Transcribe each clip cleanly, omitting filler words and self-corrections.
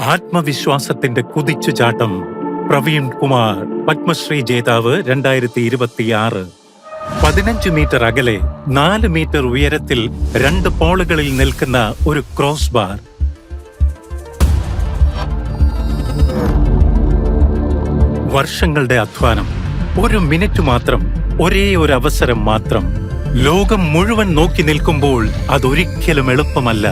ആത്മവിശ്വാസത്തിന്റെ കുതിച്ചുചാട്ടം. പ്രവീൺ കുമാർ, പത്മശ്രീ ജേതാവ് 2026. 15 മീറ്റർ അകലെ 4 മീറ്റർ ഉയരത്തിൽ 2 പോളുകളിൽ നിൽക്കുന്ന ഒരു ക്രോസ് ബാർ. വർഷങ്ങളുടെ അധ്വാനം, ഒരു മിനിറ്റ് മാത്രം, ഒരേ ഒരു അവസരം മാത്രം. ലോകം മുഴുവൻ നോക്കി നിൽക്കുമ്പോൾ അതൊരിക്കലും എളുപ്പമല്ല.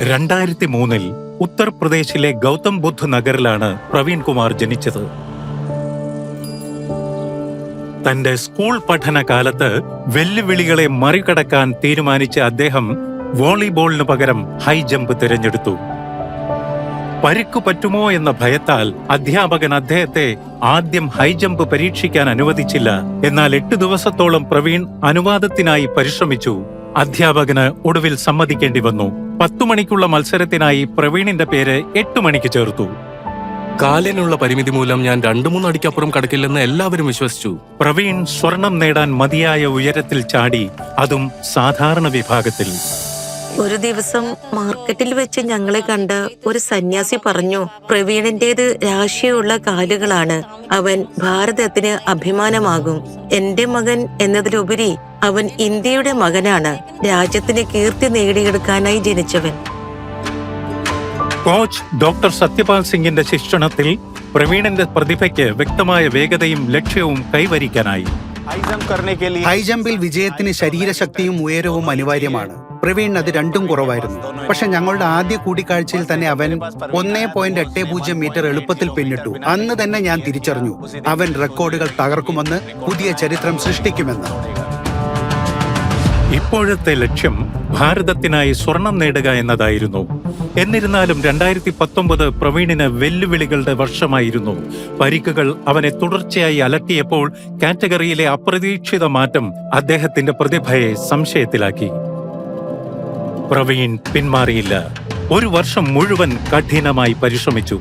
2003 ഉത്തർപ്രദേശിലെ ഗൗതം ബുദ്ധ് നഗറിലാണ് പ്രവീൺ കുമാർ ജനിച്ചത്. തന്റെ സ്കൂൾ പഠനകാലത്ത് വെല്ലുവിളികളെ മറികടക്കാൻ തീരുമാനിച്ച അദ്ദേഹം വോളിബോളിന് പകരം ഹൈ ജമ്പ് തിരഞ്ഞെടുത്തു. പരിക്കു പറ്റുമോ എന്ന ഭയത്താൽ അധ്യാപകൻ അദ്ദേഹത്തെ ആദ്യം ഹൈ ജമ്പ് പരീക്ഷിക്കാൻ അനുവദിച്ചില്ല. എന്നാൽ 8 ദിവസത്തോളം പ്രവീൺ അനുവാദത്തിനായി പരിശ്രമിച്ചു. അധ്യാപകന് ഒടുവിൽ സമ്മതിക്കേണ്ടി വന്നു. 10 മണിക്കുള്ള മത്സരത്തിനായി പ്രവീണിന്റെ പേര് 8 മണിക്ക് ചേർത്തു. കാലിനുള്ള പരിമിതി മൂലം ഞാൻ 2-3 അടിക്കപ്പുറം കടക്കില്ലെന്ന് എല്ലാവരും വിശ്വസിച്ചു. പ്രവീൺ സ്വർണം നേടാൻ മതിയായ ഉയരത്തിൽ ചാടി, അതും സാധാരണ വിഭാഗത്തിൽ. ഒരു ദിവസം മാർക്കറ്റിൽ വെച്ച് ഞങ്ങളെ കണ്ട് ഒരു സന്യാസി പറഞ്ഞു, പ്രവീണിന്റേത് രാശിയുള്ള കാലുകളാണ്, അവൻ ഭാരതത്തിന് അഭിമാനമാകും. എന്റെ മകൻ എന്നതിലുപരി അവൻ ഇന്ത്യയുടെ മകനാണ്, രാജ്യത്തിന് കീർത്തി നേടിയെടുക്കാനായി ജനിച്ചവൻ. കോച്ച് ഡോക്ടർ സത്യപാൽ സിംഗിന്റെ ശിക്ഷണത്തിൽ പ്രവീണിന്റെ പ്രതിഭയ്ക്ക് വ്യക്തമായ വേഗതയും ലക്ഷ്യവും കൈവരിക്കാനായി. ഹൈ ജമ്പിൽ വിജയത്തിന് ശരീരശക്തിയും ഉയരവും അനിവാര്യമാണ്. പ്രവീൺ അത് രണ്ടും കുറവായിരുന്നു. പക്ഷെ ഞങ്ങളുടെ ആദ്യ കൂടിക്കാഴ്ചയിൽ തന്നെ അവൻ 1.80 മീറ്റർ എളുപ്പത്തിൽ പിന്നിട്ടു. അന്ന് തന്നെ ഞാൻ തിരിച്ചറിഞ്ഞു, അവൻ റെക്കോർഡുകൾ തകർക്കുമെന്ന്, പുതിയ ചരിത്രം സൃഷ്ടിക്കുമെന്ന്. ഇപ്പോഴത്തെ ലക്ഷ്യം ഭാരതത്തിനായി സ്വർണം നേടുക എന്നതായിരുന്നു. എന്നിരുന്നാലും 2019 പ്രവീണിന് വെല്ലുവിളികളുടെ വർഷമായിരുന്നു. പരിക്കുകൾ അവനെ തുടർച്ചയായി അലട്ടിയപ്പോൾ കാറ്റഗറിയിലെ അപ്രതീക്ഷിത മാറ്റം അദ്ദേഹത്തിന്റെ പ്രതിഭയെ സംശയത്തിലാക്കി. പ്രവീൺ പിന്മാറിയില്ല. 1 വർഷം മുഴുവൻ കഠിനമായി പരിശ്രമിച്ചു.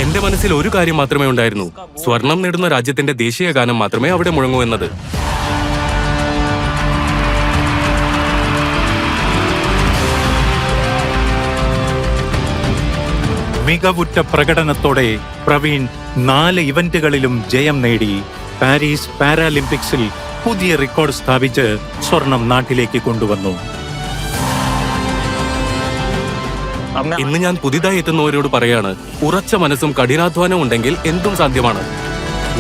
എന്റെ മനസ്സിൽ ഒരു കാര്യം മാത്രമേ ഉണ്ടായിരുന്നു, സ്വർണം നേടുന്ന രാജ്യത്തിന്റെ ദേശീയ ഗാനം മാത്രമേ അവിടെ മുഴങ്ങൂ എന്നത്. മികവുറ്റ പ്രകടനത്തോടെ പ്രവീൺ 4 ഇവന്റുകളിലും ജയം നേടി. പാരീസ് പാരാലിമ്പിക്സിൽ പുതിയ റെക്കോർഡ് സ്ഥാപിച്ച് സ്വർണം നാട്ടിലേക്ക് കൊണ്ടുവന്നു. ഇന്ന് ഞാൻ പുതിയതായി എത്തുന്നവരോട് പറയാണ്, ഉറച്ച മനസ്സും കഠിനാധ്വാനവും ഉണ്ടെങ്കിൽ എന്തും സാധ്യമാണ്.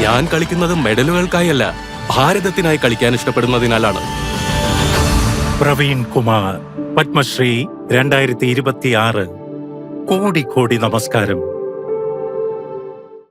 ഞാൻ കളിക്കുന്നത് മെഡലുകൾക്കായല്ല, ഭാരതത്തിനായി കളിക്കാൻ ഇഷ്ടപ്പെടുന്നതിനാലാണ്. പ്രവീൺ കുമാർ, പത്മശ്രീ 2026. കോടി നമസ്കാരം.